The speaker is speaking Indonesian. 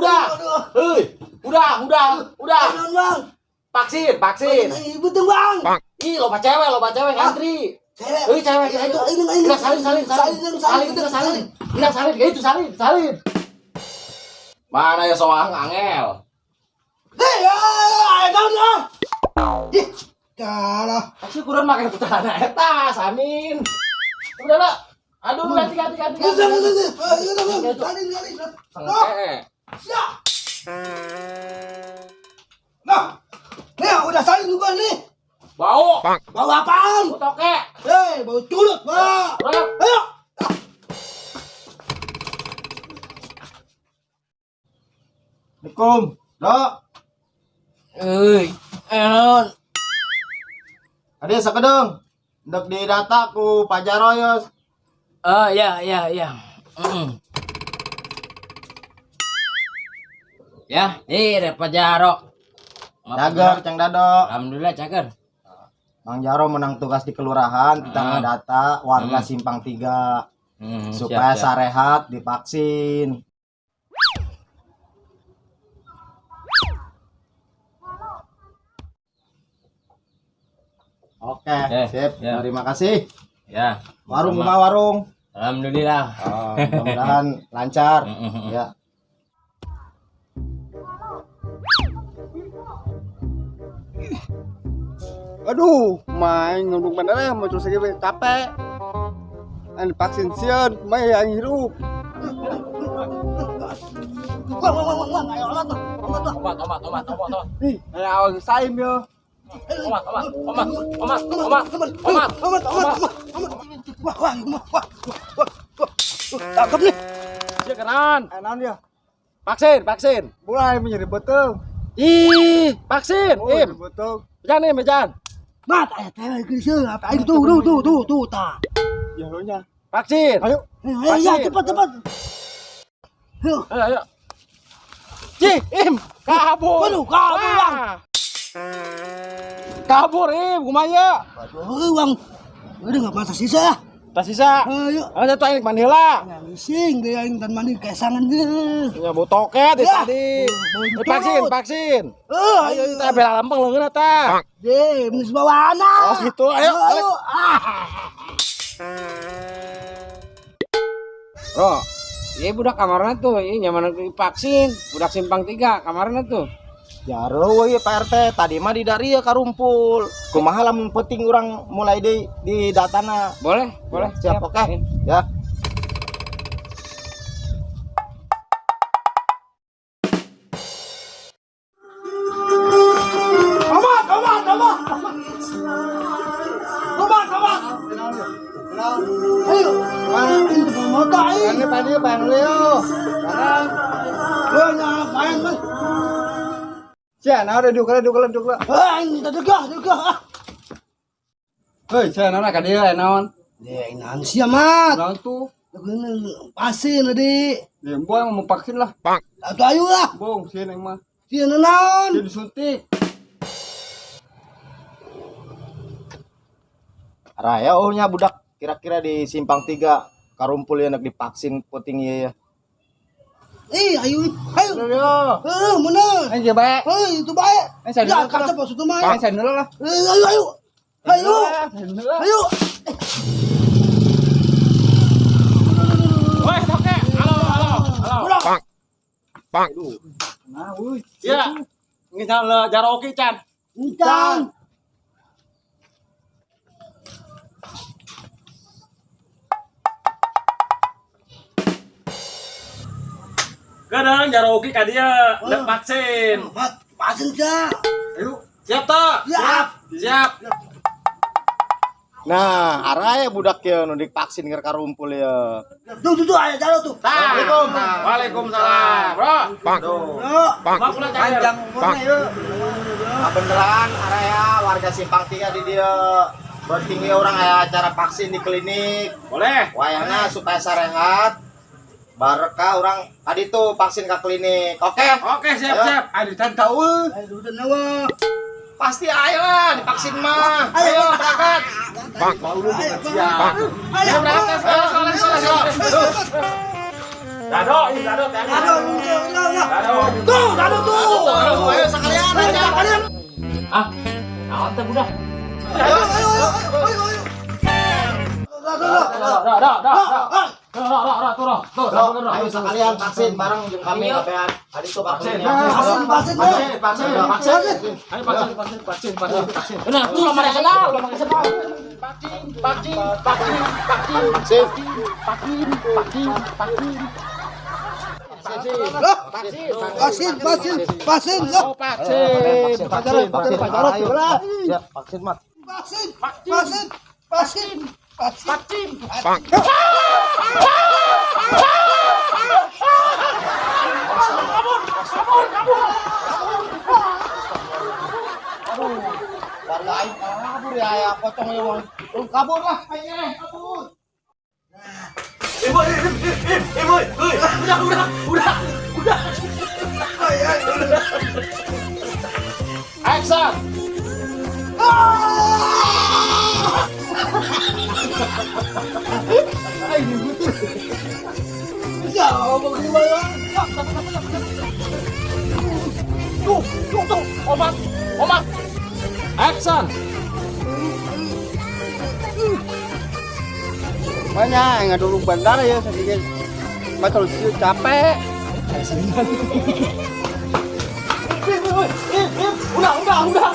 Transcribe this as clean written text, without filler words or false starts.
udah. Udah. Bang. Vaksin. Betul bang. Ih, loba cewek ngantri. Cewek. Cewek itu. Udah salin. Udah salin, kayak itu salin. Mana ya soang angel? Daun. Ih, kalah. Pasti kurang makan putaran eta, Samin. Udah lah. Aduh, ganti. Salin. Siap. Nah, nih udah salin juga nih. Bau apaan? toke. Bau culut, Pak. Ayo. Assalamualaikum, Dok. Enon. Ade sakedeng. Ndek di data ku Pajaro yos. Oh, ya. Ya, ada Pajaro. Cager, Cang Dado. Alhamdulillah, Cager. Mang Jaro menang tugas di kelurahan, kita ngedata warga Simpang 3 supaya siap. sarehat divaksin. Oke, sip. ya. Terima kasih. Ya. Warung Sama. rumah warung. Alhamdulillah. Mudah-mudahan lancar. Ya. Aduh, main ngundung bener ya, mau terus lagi capek. Yang divaksin sian, main yang hirup. Wang, ayo omat. Omat. Nih, kayak awal saim ya. Omat. Wah. Tangkap nih. Iya kanan. Enak dia. Vaksin. Mulai menjadi betul. Ih, vaksin. Oh, Im. betul. Mejan. Mat, ayo tewek geus apa itu tuh tah. Ya lo nya. Vaksin. Ayo. Ya cepat. Ayo. Cih, Im, kabur. Waduh, kabur, Bang. Kabur, Im, kumanya. Aduh, Bang. Udah enggak masa sisa ya. Tas sisa. Ayo. Ada tuh yang mandela. Ngising deh yang dan mandi kesangan deh. Ya botoket Ya. tadi. Bau Vaksin. Ayo, Kita bela lempeng leungeun eta. deh, menis bawana. Oh, gitu. Ayo. Bro, ini budak kamarnya tuh, ini nyaman vaksin, budak Simpang 3 kamarnya tuh. Jaro we Pak RT, tadi mah di daria karumpul. Kumaha lamun penting urang mulai di datana. Boleh. Siap, oke. Ya. Ayo. Itu motor ayo. Ini Pak Leo. Sekarang Main. Sian, udah duk. Ini degah. Hei, sian anak dia enaon. Deh, nanti ya, Mat. Ulang tuh. Pasin tadi. Ya, boy mau vaksin lah. Atau ayo lah. Bong, sian yang mah. Dia naon. Dia disuntik. Raya ohnya budak kira-kira di Simpang 3 karumpul ya nak divaksin penting ya. Ayo. Leo. Mana? Ayo baik. Itu baik. Saya Ya, dulu kaca lah. pas itu mah. Saya dulu lah. Ayo. Woi, toke. Halo. Nah, wuih. Ya. Ngisal jaro oke, Chan. Encang. Kadang jaro oke ka dia, vaksin. Mat, pasin ya. Ayo. Siap toh? Siap. Nah, araya budak ya nu divaksin keur karumpul ya. Tuh, ayo jalan tuh. Assalamualaikum. Waalaikumsalam. Bro. Mau pulang Panjang umurnya yuk. Beneran araya warga Simpang 3 di dia. Penting ya orang aya acara vaksin di klinik. Boleh. Wayahna supaya sarehat. Bareka orang tadi tuh vaksin ke klinik. Oke? Oke, siap. Ada tan tahu. Ayo udah nawa. Pasti ayo lah divaksin mah. Ayo berangkat. Mau lu siap. Ayo berangkat sekolah. Dado, ini dado, Dado, tuh, dado tuh. Ayo sekalian aja. Ah, naon teh budak? Ayo. Ayo sekalian vaksin bareng jeung kami kabean. Adi tuh vaksin. Vaksin. Ayo vaksin. Benar, tuh lama kenal. Vaksin. Warga aing kabur ya, aya pocong ya wong. Kabur lah, aing kabur. Action. Omat. Action. Banyak yang dulu bandara ya sedikit. Macam capek. Udah.